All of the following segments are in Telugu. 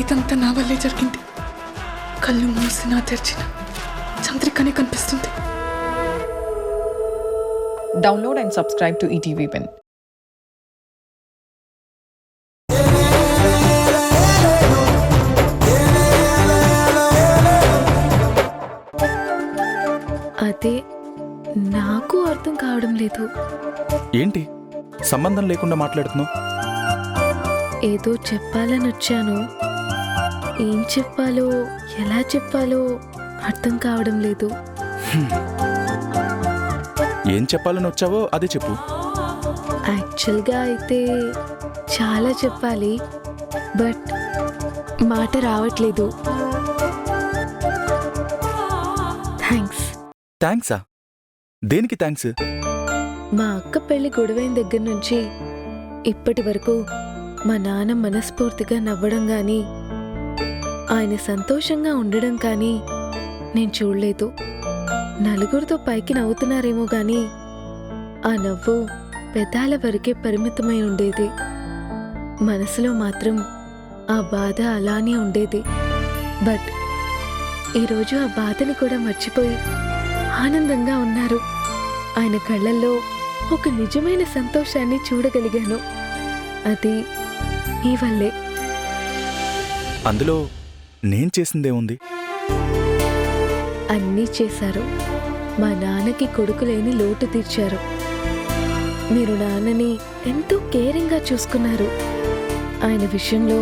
ఇదంతా నా వల్లే జరిగింది. కళ్ళు మూసినా తెరిచిన చంద్రికనే కనిపిస్తుంది. Download and subscribe to ETV Win. అదే నాకు అర్థం కావడం లేదు. ఏంటి సంబంధం లేకుండా మాట్లాడుతున్నావు? ఏదో చెప్పాలని వచ్చాను. ఏం చెప్పాలో ఎలా చెప్పాలో అర్థం కావడం లేదు. ఏం చెప్పాలని వచ్చావో అదే చెప్పు. యాక్చువల్గా అయితే చాలా చెప్పాలి, బట్ మాట రావట్లేదు. థ్యాంక్స్. థ్యాంక్సా? దేనికి థ్యాంక్స్? మా అక్క పెళ్లి గొడవైన దగ్గర నుంచి ఇప్పటి వరకు మా నాన్న మనస్ఫూర్తిగా నవ్వడం కానీ ఆయన సంతోషంగా ఉండడం కానీ నేను చూడలేదు. నలుగురితో పైకి నవ్వుతున్నారేమో గాని ఆ నవ్వు పెదాల వరకే పరిమితమై ఉండేది. మనసులో మాత్రం ఆ బాధ అలానే ఉండేది. బట్ ఈరోజు ఆ బాధని కూడా మర్చిపోయి ఆనందంగా ఉన్నారు. ఆయన కళ్ళల్లో ఒక నిజమైన సంతోషాన్ని చూడగలిగాను. అది మీ వల్లే. అందులో నేను చేసిందేముంది? అన్నీ చేశారు. మా నాన్నకి కొడుకు లేని లోటు తీర్చారు. మీరు నాన్నని ఎంతో కేరింగ్గా చూసుకున్నారు. ఆయన విషయంలో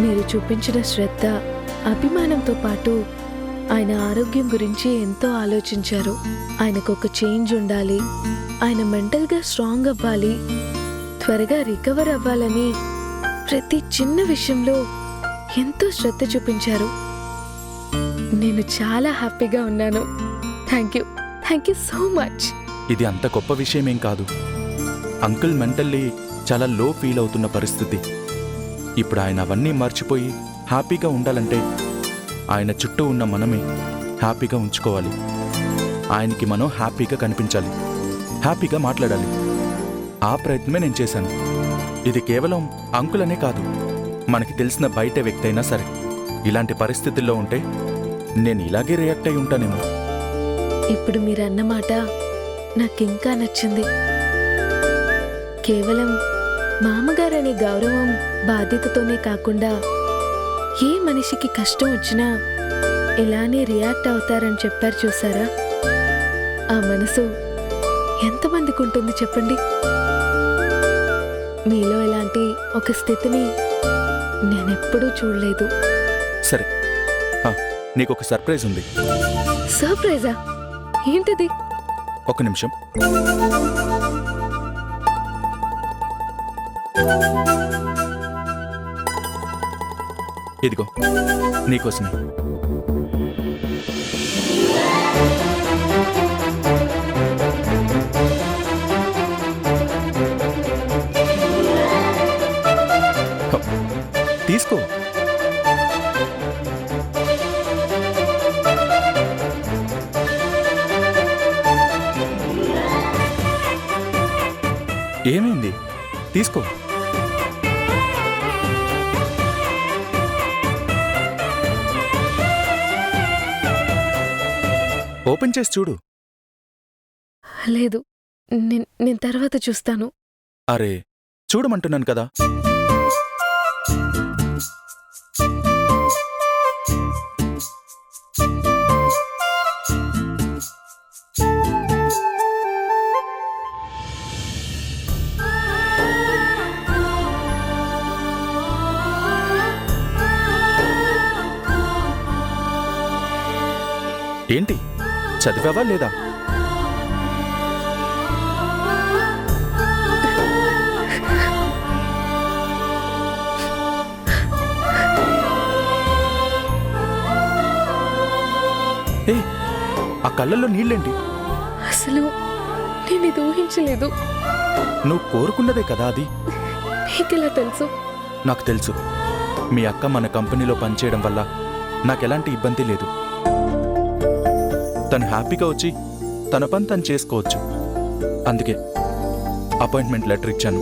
మీరు చూపించిన శ్రద్ధ, అభిమానంతో పాటు ఆయన ఆరోగ్యం గురించి ఎంతో ఆలోచించారు. ఆయనకు ఒక చేంజ్ ఉండాలి, ఆయన మెంటల్గా స్ట్రాంగ్ అవ్వాలి, త్వరగా రికవర్ అవ్వాలని ప్రతి చిన్న విషయంలో ఎంతో శ్రద్ధ చూపించారు. నేను చాలా హ్యాపీగా ఉన్నాను. Thank you so much. ఇది అంత గొప్ప విషయమేం కాదు. అంకుల్ మెంటల్లీ చాలా లో ఫీల్ అవుతున్న పరిస్థితి. ఇప్పుడు ఆయన అవన్నీ మర్చిపోయి హ్యాపీగా ఉండాలంటే ఆయన చుట్టూ ఉన్న మనమే హ్యాపీగా ఉంచుకోవాలి. ఆయనకి మనం హ్యాపీగా కనిపించాలి, హ్యాపీగా మాట్లాడాలి. ఆ ప్రయత్నమే నేను చేశాను. ఇది కేవలం అంకుల్ అనే కాదు, మనకి తెలిసిన బయట వ్యక్తి అయినా సరే ఇలాంటి పరిస్థితుల్లో ఉంటే నేను ఇలాగే రియాక్ట్ అయి ఉంటానేమో. ఇప్పుడు మీరన్నమాట నాకింకా నచ్చింది. కేవలం మామగారనే గౌరవం, బాధ్యతతోనే కాకుండా ఏ మనిషికి కష్టం వచ్చినా ఇలానే రియాక్ట్ అవుతారని చెప్పారు చూసారా? ఆ మనసు ఎంతమందికి ఉంటుంది చెప్పండి? మీలో ఇలాంటి ఒక స్థితిని నేనెప్పుడూ చూడలేదు. సరే, నీకొక సర్ప్రైజ్ ఉంది. సర్ప్రైజా? ఏంటిది? ఒక నిమిషం. ఇదిగో నీకోసమే. తీసుకో. ఏమైంది? తీసుకో. ఓపెన్ చేసి చూడు. లేదు, నేను తర్వాత చూస్తాను. అరే, చూడమంటున్నాను కదా. ఏంటి, చదివావా లేదా? ఏ, ఆ కళ్ళల్లో నీళ్ళేంటి? అసలు నేను ఇది ఊహించలేదు. నువ్వు కోరుకున్నదే కదా అది. మీకెలా తెలుసు? నాకు తెలుసు. మీ అక్క మన కంపెనీలో పనిచేయడం వల్ల నాకెలాంటి ఇబ్బంది లేదు. తను హ్యాపీగా వచ్చి తన పని తను చేసుకోవచ్చు. అందుకే అపాయింట్మెంట్ లెటర్ ఇచ్చాను.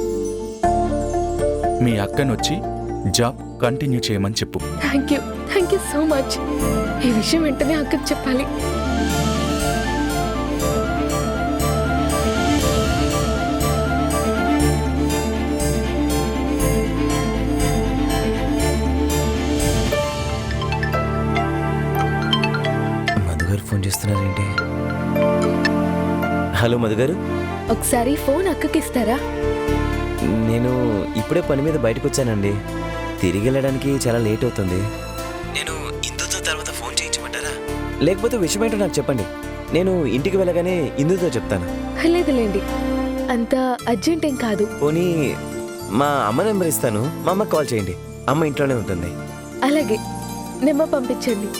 మీ అక్కనొచ్చి జాబ్ కంటిన్యూ చేయమని చెప్పు. Thank you so much. ఈ విషయం వెంటనే అక్కకి చెప్పాలి. మధుగారు ఫోన్ చేస్తున్నారేంటి? హలో మధుగారు, ఒకసారి ఫోన్ అక్కకి ఇస్తారా? నేను ఇప్పుడే పని మీద బయటకు వచ్చానండి. తిరిగి వెళ్ళడానికి చాలా లేట్ అవుతుంది. నేను ఇందుతో తర్వాత ఫోన్ చేయించమంటారా? లేకపోతే విషయం ఏంటో నాకు చెప్పండి, నేను ఇంటికి వెళ్ళగానే ఇందుతో చెప్తాను. లేదులేండి, అంత అర్జెంట్ ఏం కాదు. పోనీ మా అమ్మ నెంబర్ ఇస్తాను, మా అమ్మకి కాల్ చేయండి. అమ్మ ఇంట్లోనే ఉంటుంది. అలాగే, నెంబర్ పంపించండి.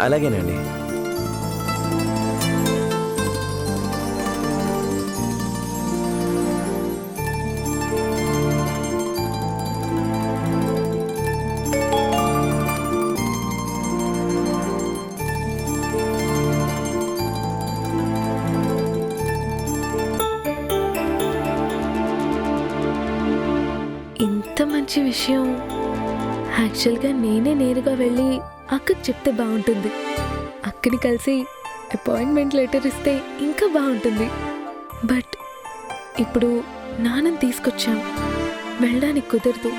అలాగేనండి. ఇంత మంచి విషయం యాక్చువల్గా నేనే నేరుగా వెళ్ళి అక్కకి చెప్తే బాగుంటుంది. అక్కని కలిసి అపాయింట్మెంట్ లెటర్ ఇస్తే ఇంకా బాగుంటుంది. బట్ ఇప్పుడు నాన్నని తీసుకొచ్చాం, వెళ్ళడానికి కుదరదు.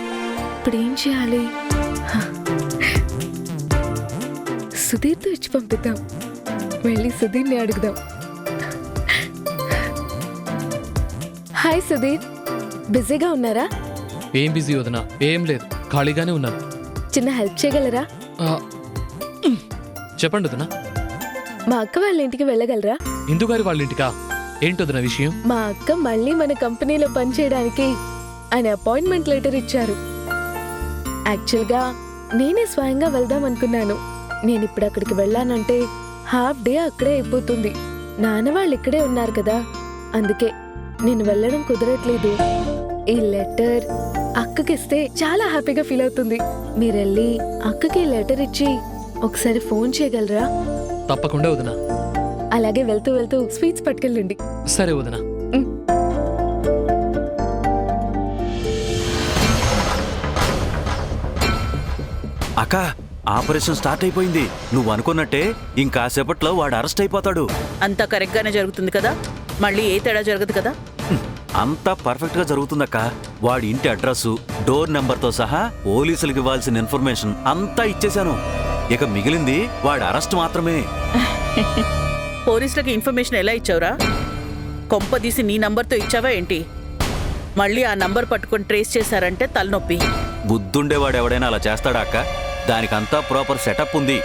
ఇప్పుడు ఏం చేయాలి? సుధీర్తో ఇచ్చి పంపిద్దాం. వెళ్ళి సుధీర్ని అడుగుదాం. హాయ్ సుధీర్, బిజీగా ఉన్నారా? ఏం బిజీ వదినా? ఏం లేదు, ఖాళీగానే ఉన్నాను. చిన్న హెల్ప్ చేయగలరా? చెప్పండి వదినా. మా అక్క వాళ్ళ ఇంటికి వెళ్ళగలరా? ఇందుగారి వాళ్ళ ఇంటికా? ఏంటి వదినా విషయం? మా అక్క మళ్ళీ మన కంపెనీలో పనిచేయడానికి ఆయన అపాయింట్మెంట్ లెటర్ ఇచ్చారు. యాక్చువల్గా నేనే స్వయంగా వెళ్దాం అనుకున్నాను. నేను ఇప్పుడు అక్కడికి వెళ్ళానంటే హాఫ్ డే అక్కడే అయిపోతుంది. నాన్న వాళ్ళు ఇక్కడే ఉన్నారు కదా, అందుకే నేను వెళ్ళడం కుదరట్లేదు. ఈ లెటర్ అక్కకిస్తే చాలా హ్యాపీగా ఫీల్ అవుతుంది. మీరెళ్ళి అక్కకి లెటర్ ఇచ్చి ఒకసారి ఫోన్ చేయగలరా? తప్పకుండా వదినా. అలాగే వెళ్తూ వెళ్తూ స్వీట్స్ పట్టుకెళ్ళండి. సరే వదినా. అక్క, ఆపరేషన్ స్టార్ట్ అయిపోయింది. నువ్వు అనుకున్నట్టే ఇంకాసేపట్లో వాడు అరెస్ట్ అయిపోతాడు. అంతా కరెక్ట్ గానే జరుగుతుంది కదా? మళ్ళీ ఏ తేడా జరగదు కదా? అంతా పర్ఫెక్ట్ గా జరుగుతుందక్క. వాడి ఇంటి అడ్రస్, డోర్ నెంబర్ తో సహా పోలీసులకు ఇవ్వాల్సిన ఇన్ఫర్మేషన్ అంతా ఇచ్చేశాను. ఇక మిగిలింది వాడి అరెస్ట్ మాత్రమే. పోలీసులకి ఇన్ఫర్మేషన్ ఎలా ఇచ్చావురా? కొంపదీసి నీ నంబర్తో ఇచ్చావా ఏంటి? మళ్ళీ ఆ నంబర్ పట్టుకొని ట్రేస్ చేశారంటే తలనొప్పి. బుద్ధుండేవాడు ఎవడైనా అలా చేస్తాడా అక్క? దానికంతా ప్రాపర్ సెటప్ ఉంది.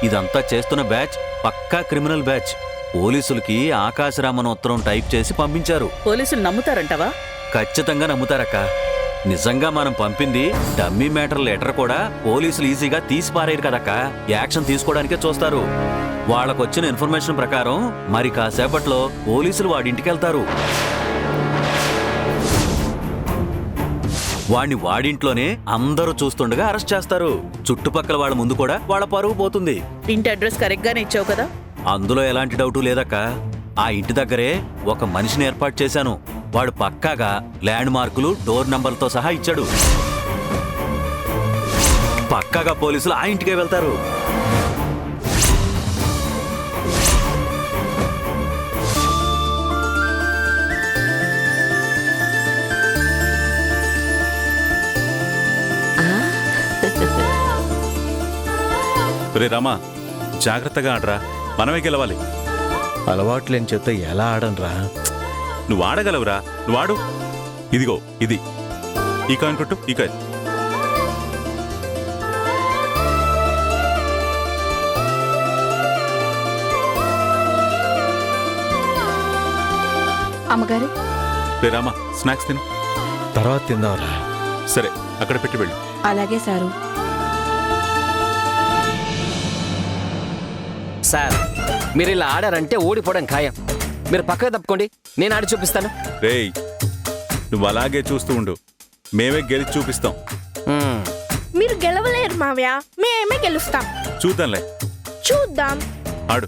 ఇదంతా చేస్తున్న బ్యాచ్ పక్కా క్రిమినల్ బ్యాచ్. పోలీసులకి ఆకాశరామన్ ఉత్తరం టైప్ చేసి పంపించారు. పోలీసులు నమ్ముతారంటావా? ఖచ్చితంగా నమ్ముతారక్క. నిజంగా మనం పంపింది డమ్మీ మ్యాటర్ లెటర్ కూడా పోలీసులు ఈజీగా తీసి పారేరు కదక్క. యాక్షన్ తీసుకోవడానికే చూస్తారు. వాళ్ళకొచ్చిన ఇన్ఫర్మేషన్ ప్రకారం మరి కాసేపట్లో పోలీసులు వాడింటికెళ్తారు. వాణ్ణి వాడింట్లోనే అందరూ చూస్తుండగా అరెస్ట్ చేస్తారు. చుట్టుపక్కల వాళ్ళ ముందు కూడా వాళ్ళ పరువు పోతుంది. ఇంటి అడ్రస్ కరెక్ట్ గానే ఇచ్చావు కదా? అందులో ఎలాంటి డౌటు లేదక్క. ఆ ఇంటి దగ్గరే ఒక మనిషిని ఏర్పాటు చేశాను. వాడు పక్కాగా ల్యాండ్ మార్కులు, డోర్ నంబర్లతో సహా ఇచ్చాడు. పక్కాగా పోలీసులు ఆ ఇంటికే వెళ్తారు. రే రామా, జాగ్రత్తగా ఆడరా, మనమే గెలవాలి. అలవాట్లేని చెప్తే ఎలా ఆడనరా? నువ్వు ఆడగలవురా, నువ్వు ఆడు. ఇదిగో ఇది, ఈ కాయిన్ కొట్టు, ఈ కాయిన్. అమ్మగారు, రే రామా, స్నాక్స్ తిను. తర్వాత తిందాంరా. సరే, అక్కడ పెట్టి వెళ్ళు. అలాగే సారు. సార్, మీరు ఇలా ఆడారంటే ఓడిపోవడం ఖాయం. మీరు పక్కకు తప్పుకోండి, నేను ఆడి చూపిస్తాను. రేయ్, నువ్వు అలాగే చూస్తూ ఉండు, మేమే గెలిచి చూపిస్తాం. మీరు గెలవలేరు మావయ్య, మేమే గెలుస్తాం. చూద్దాంలే. చూద్దాం. ఆడు.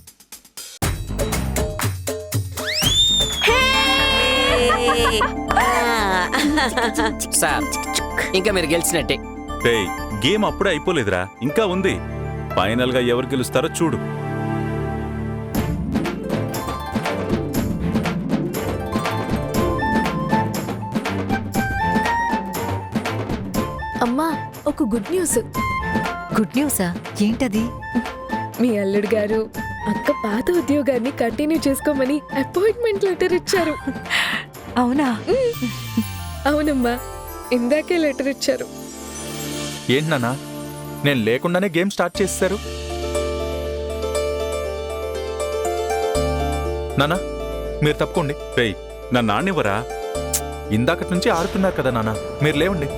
సార్, ఇంకా మీరు గెలిచినట్టే. రేయ్, గేమ్ అప్పుడే అయిపోలేదురా, ఇంకా ఉంది. ఫైనల్గా ఎవరు గెలుస్తారో చూడు. అమ్మా, ఒక గుడ్ న్యూస్. గుడ్ న్యూసా? ఏంటది? మీ అల్లుడు గారు అక్క పాత ఉద్యోగాన్ని కంటిన్యూ చేసుకోమని అపాయింట్మెంట్ లెటర్ ఇచ్చారు. అవునా? అవునమ్మా, ఇందాకే లెటర్ ఇచ్చారు. ఏంటి నాన్నా, నేను లేకుండానే గేమ్ స్టార్ట్ చేశారు? నానా, మీరు తప్పుకోండి. రేయ్, నా నాన్నివ్వరా. ఇందాకటి నుంచి ఆడుతున్నారు కదా నాన్న, మీరు లేవండి.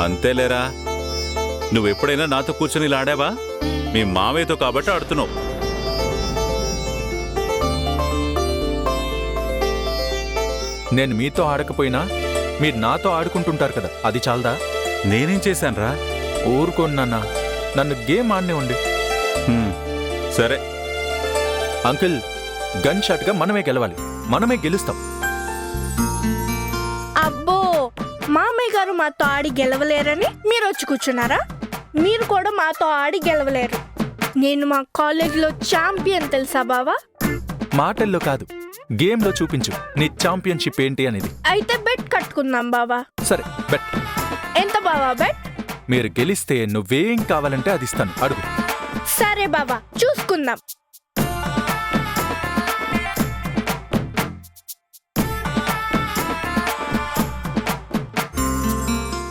అంతేలేరా, నువ్వెప్పుడైనా నాతో కూర్చొని ఇలా ఆడావా? మీ మావయ్యతో కాబట్టి ఆడుతున్నావు. నేను మీతో ఆడకపోయినా మీరు నాతో ఆడుకుంటుంటారు కదా, అది చాలదా? నేనేం చేశానురా? ఊరుకోండి నాన్న, నన్ను గేమ్ ఆడనివ్వండి. సరే. అంకుల్, గన్ షాట్గా మనమే గెలవాలి, మనమే గెలుస్తాం. అబ్బో, మామయ్య గారు మాతో ఆడి గెలవలేరని మీరు వచ్చి కూర్చున్నారా? మీరు కూడా మాతో ఆడి గెలవలేరు. నేను మా కాలేజీలో ఛాంపియన్, తెలుసా బావా? మాటల్లో కాదు, గేమ్లో చూపించు నీ ఛాంపియన్షిప్ ఏంటి అనేది. అయితే బెట్ కట్టుకుందాం బావా. సరే, బెట్. ఎంత బావా బెట్? మీరు గెలిస్తే నువ్వేం కావాలంటే అది ఇస్తాను, అడుగు. సరే బావా, చూసుకుందాం.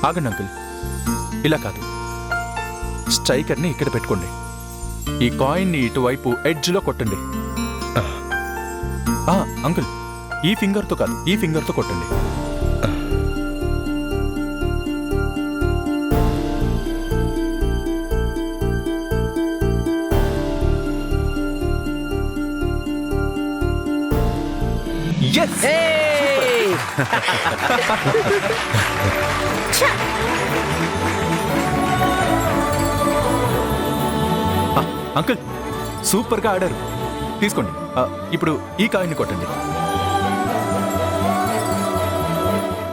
ఆగండి అంకుల్, ఇలా కాదు, స్ట్రైకర్ని ఇక్కడ పెట్టుకోండి. ఈ కాయిన్ని ఇటువైపు ఎడ్జ్లో కొట్టండి. అంకుల్, ఈ ఫింగర్తో కాదు, ఈ ఫింగర్తో కొట్టండి. అంకుల్, సూపర్గా ఆడారు. తీసుకోండి. ఇప్పుడు ఈ కాయిన్ని కొట్టండి.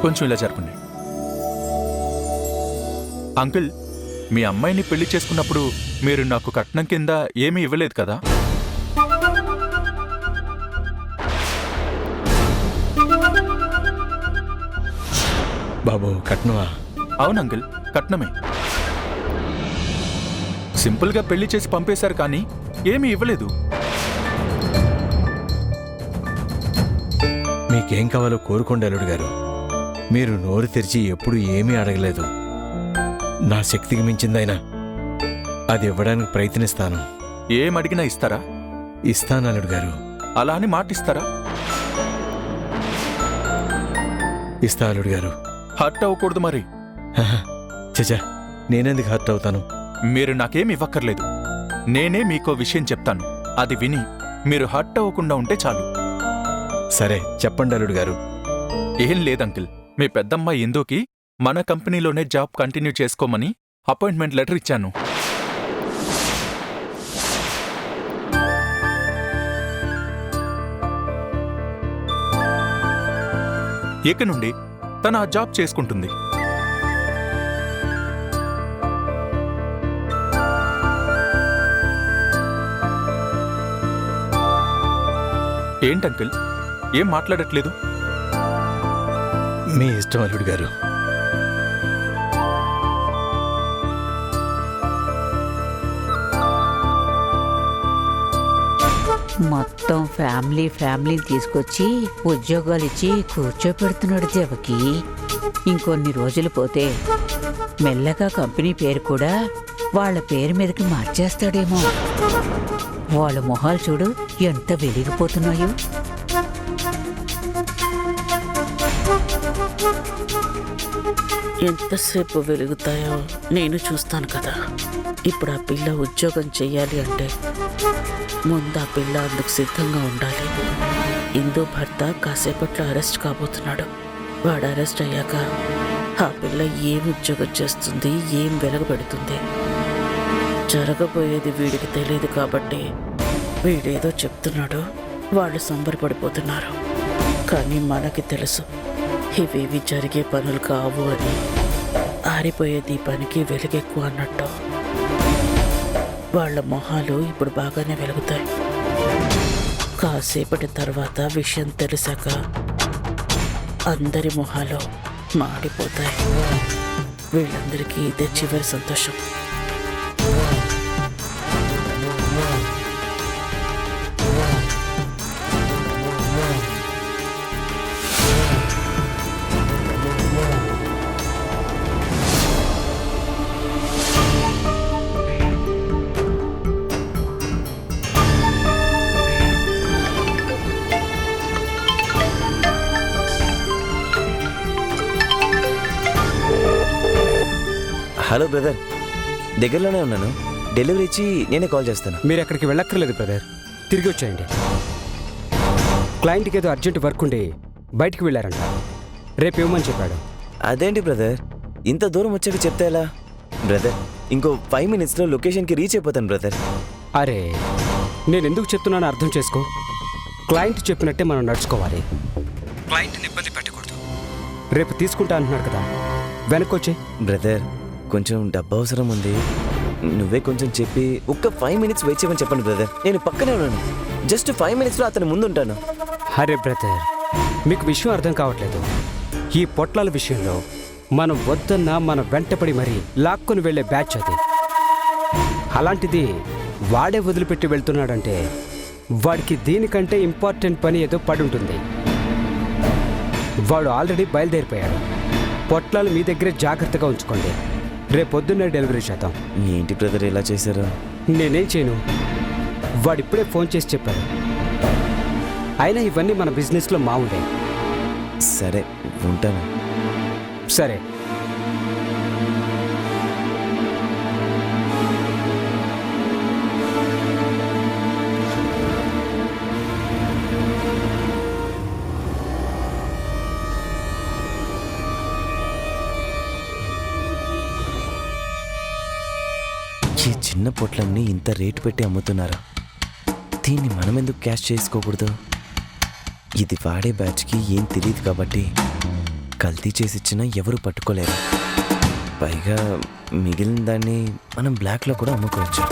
కొంచెం ఇలా జరపండి. అంకుల్, మీ అమ్మాయిని పెళ్లి చేసుకున్నప్పుడు మీరు నాకు కట్నం కింద ఏమీ ఇవ్వలేదు కదా? బాబు, కట్నవా? అవును అంకుల్, కట్నమే. సింపుల్గా పెళ్లి చేసి పంపేశారు కానీ ఏమీ ఇవ్వలేదు. మీకేం కావాలో కోరుకోండి అల్లుడు గారు. మీరు నోరు తెరిచి ఎప్పుడు ఏమీ అడగలేదు. నా శక్తికి మించిందైనా అది ఇవ్వడానికి ప్రయత్నిస్తాను. ఏం అడిగినా ఇస్తారా? ఇస్తాను అల్లుడు గారు. అలా అని మాటిస్తారా? ఇస్తా అల్లుడు గారు. హర్ట్ అవ్వకూడదు మరి. చచా, నేనెందుకు హర్ట్ అవుతాను? మీరు నాకేం ఇవ్వక్కర్లేదు. నేనే మీకో విషయం చెప్తాను, అది విని మీరు హర్ట్ అవ్వకుండా ఉంటే చాలు. సరే, చెప్పండి అల్లుడు గారు. ఏం లేదంకిల్, మీ పెద్దమ్మాయి ఇందుకి మన కంపెనీలోనే జాబ్ కంటిన్యూ చేసుకోమని అపాయింట్మెంట్ లెటర్ ఇచ్చాను. ఇక నుండి తను ఆ జాబ్ చేసుకుంటుంది. ఏంటంకిల్, ఏం మాట్లాడట్లేదు? మీ ఇష్టం అల్లుడు గారు. మొత్తం ఫ్యామిలీ తీసుకొచ్చి ఉద్యోగాలు ఇచ్చి కూర్చోపెడుతున్నాడు దేవకి. ఇంకొన్ని రోజులు పోతే మెల్లగా కంపెనీ పేరు కూడా వాళ్ళ పేరు మీదకి మార్చేస్తాడేమో. వాళ్ళ మొహాలు చూడు ఎంత వెలిగిపోతున్నాయో. ఎంతసేపు వెలుగుతాయో నేను చూస్తాను కదా. ఇప్పుడు ఆ పిల్ల ఉద్యోగం చెయ్యాలి అంటే ముందు ఆ పిల్ల అందుకు సిద్ధంగా ఉండాలి. ఇందు భర్త కాసేపట్లో అరెస్ట్ కాబోతున్నాడు. వాడు అరెస్ట్ అయ్యాక ఆ పిల్ల ఏం ఉద్యోగం చేస్తుంది, ఏం వెలగబెడుతుంది, జరగబోయేది వీడికి తెలియదు కాబట్టి వీడేదో చెప్తున్నాడు, వాళ్ళు సంబరపడిపోతున్నారు. కానీ మనకి తెలుసు ఇవేవి జరిగే పనులు కావు అని. ఆరిపోయే దీపానికి వెలుగెక్కువ అన్నట్టు వాళ్ళ మొహాలు ఇప్పుడు బాగానే వెలుగుతాయి. కాసేపటి తర్వాత విషయం తెలిసాక అందరి మొహాలు మాడిపోతాయి. వీళ్ళందరికీ ఇదే చివరి సంతోషం. హలో బ్రదర్, దగ్గరలోనే ఉన్నాను. డెలివరీ ఇచ్చి నేనే కాల్ చేస్తాను. మీరు ఎక్కడికి వెళ్ళక్కర్లేదు బ్రదర్, తిరిగి వచ్చేయండి. క్లయింట్కి ఏదో అర్జెంట్ వర్క్ ఉండి బయటికి వెళ్ళారంట, రేపు ఇవ్వమని చెప్పాడు. అదేంటి బ్రదర్, ఇంత దూరం వచ్చాక చెప్తే ఎలా? బ్రదర్, ఇంకో 5 minutesలో లొకేషన్కి రీచ్ అయిపోతాను బ్రదర్. అరే, నేను ఎందుకు చెప్తున్నానో అర్థం చేసుకో. క్లయింట్ చెప్పినట్టే మనం నడుచుకోవాలి. క్లయింట్ని ఇబ్బంది పెట్టకూడదు. రేపు తీసుకుంటా అంటున్నాడు కదా, వెనక్కొచ్చే. బ్రదర్, కొంచెం డబ్బు అవసరం ఉంది. నువ్వే కొంచెం చెప్పి ఒక్క 5 minutes వెయిట్ చేయమని చెప్పండి బ్రదర్. నేను పక్కనే ఉన్నాను. జస్ట్ 5 minutesలో అతని ముందు ఉంటాను. అరే బ్రదర్, మీకు విషయం అర్థం కావట్లేదు. ఈ పొట్లాల విషయంలో మనం వద్దన్నా మన వెంటపడి మరీ లాక్కొని వెళ్ళే బ్యాచ్ అది. అలాంటిది వాడే వదిలిపెట్టి వెళ్తున్నాడంటే వాడికి దీనికంటే ఇంపార్టెంట్ పని ఏదో పడి ఉంటుంది. వాడు ఆల్రెడీ బయలుదేరిపోయాడు. పొట్లాలు మీ దగ్గరే జాగ్రత్తగా ఉంచుకోండి. రేపొద్దున్నే డెలివరీ చేద్దాం. ఏంటి బ్రదర్ ఇలా చేశారు? నేనేం చేయను, వాడిప్పుడే ఫోన్ చేసి చెప్పాడు. అయినా ఇవన్నీ మన బిజినెస్లో మామూలే. సరే, ఉంటాను. సరే. ఈ చిన్న పొట్లన్నీ ఇంత రేటు పెట్టి అమ్ముతున్నారు. దీన్ని మనం ఎందుకు క్యాష్ చేసుకోకూడదు? ఇది వాడే బ్యాచ్కి ఏం తెలియదు కాబట్టి కల్తీ చేసిచ్చినా ఎవరు పట్టుకోలేరు. పైగా మిగిలిన దాన్ని మనం బ్లాక్లో కూడా అమ్ముకోవచ్చు.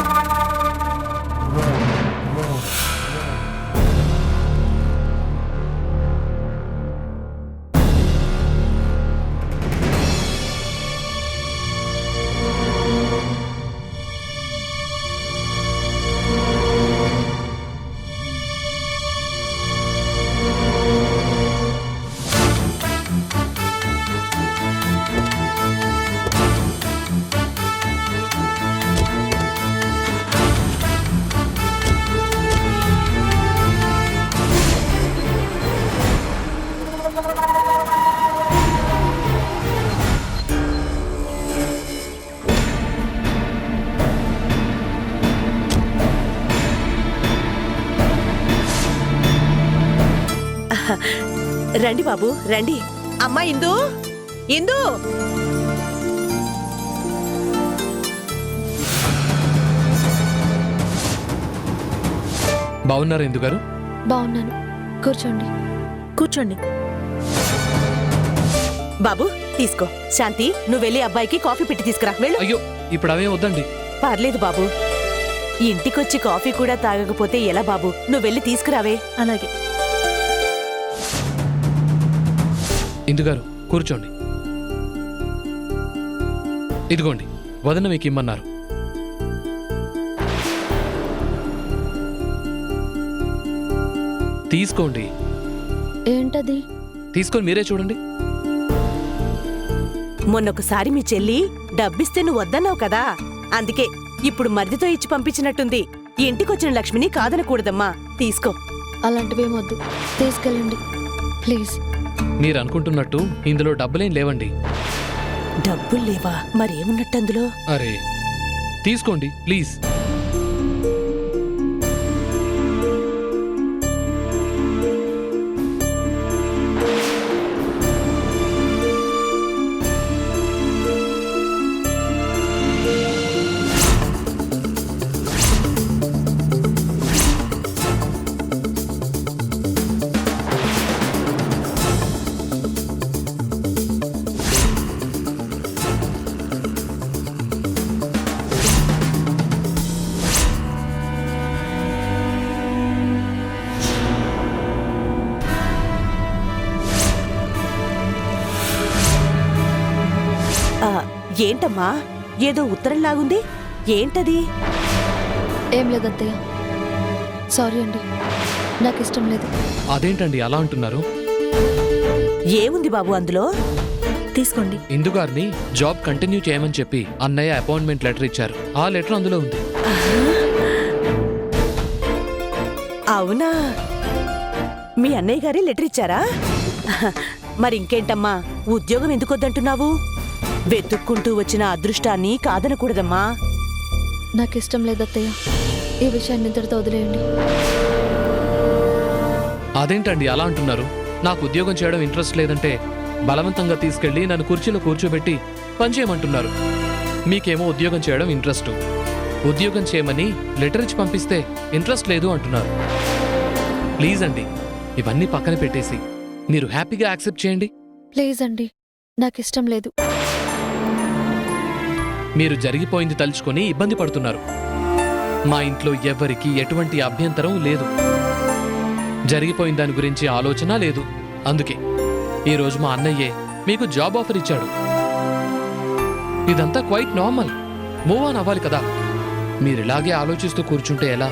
రండి బాబు రండి. అమ్మా ఇందు, ఇందు. బాగున్నారా ఇందు గారు? బాగున్నాను, కూర్చోండి. కూర్చోండి. బాబు తీసుకో. శాంతి, నువ్వు వెళ్ళి అబ్బాయికి కాఫీ పెట్టి తీసుకురా. వెళ్ళు. అయ్యో, ఇప్పుడు అవే వద్దండి. పర్లేదు బాబు, ఇంటికొచ్చి కాఫీ కూడా తాగకపోతే ఎలా బాబు? నువ్వు వెళ్ళి తీసుకురావే. అలాగే. ఇందు గారు కూర్చోండి. ఇదిగోండి, వదన మీకు ఇమ్మన్నారు. తీసుకోండి. ఏంటది? తీసుకొని మీరే చూడండి. మొన్నొకసారి మీ చెల్లి డబ్బిస్తే నువ్వు వద్దన్నావు కదా, అందుకే ఇప్పుడు మరిదితో ఇచ్చి పంపించినట్టుంది. ఇంటికొచ్చిన లక్ష్మిని కాదనకూడదమ్మా. తీసుకో. అలాంటివేమొద్దు, తీసుకెళ్ళండి ప్లీజ్. మీరు అనుకుంటున్నట్టు ఇందులో డబ్బులేం లేవండి. డబ్బులు లేవా? మరేమున్నట్టు అందులో? అరే, తీసుకోండి ప్లీజ్. ఏంటమ్మా ఏదో ఉత్తరం లాగుంది, ఏంటది? ఏం లేదత్తయ్య, సారీ అండి, నాకు ఇష్టం లేదు. అదేంటండి అలా అంటున్నారు? ఏముంది బాబు అందులో? తీసుకోండి. ఇందు గారిని జాబ్ కంటిన్యూ చేయమని చెప్పి అన్నయ్య అపాయింట్మెంట్ లెటర్ ఇచ్చారు. ఆ లెటర్ అందులో ఉంది. అవునా, మీ అన్నయ్య గారే లెటర్ ఇచ్చారా? మరి ఇంకేంటమ్మా, ఉద్యోగం ఎందుకొద్దంటున్నావు? వెతుక్కుంటూ వచ్చిన అదృష్టాన్ని కాదనకూడదమ్మా. నాకు ఇష్టం లేదత్తయ్య, ఈ విషయాన్ని ఇంతటితో వదిలేయండి. అదేంటండి అలా అంటున్నారు? నాకు ఉద్యోగం చేయడం ఇంట్రెస్ట్ లేదంటే బలవంతంగా తీసుకెళ్లి నన్ను కుర్చీలో కూర్చోబెట్టి పనిచేయమంటున్నారు. మీకేమో ఉద్యోగం చేయడం ఇంట్రెస్ట్. ఉద్యోగం చేయమని లెటర్ ఇచ్చి పంపిస్తే ఇంట్రెస్ట్ లేదు అంటున్నారు. ప్లీజ్ అండి, ఇవన్నీ పక్కన పెట్టేసి మీరు హ్యాపీగా యాక్సెప్ట్ చేయండి. ప్లీజ్ అండి, నాకు ఇష్టం లేదు. మీరు జరిగిపోయింది తలుచుకొని ఇబ్బంది పడుతున్నారు. మా ఇంట్లో ఎవ్వరికీ ఎటువంటి అభ్యంతరం లేదు. జరిగిపోయిన దాని గురించి ఆలోచన లేదు. అందుకే ఈరోజు మా అన్నయ్యే మీకు జాబ్ ఆఫర్ ఇచ్చాడు. ఇదంతా క్వైట్ నార్మల్. మూవ్ ఆన్ అవ్వాలి కదా. మీరిలాగే ఆలోచిస్తూ కూర్చుంటే ఎలా?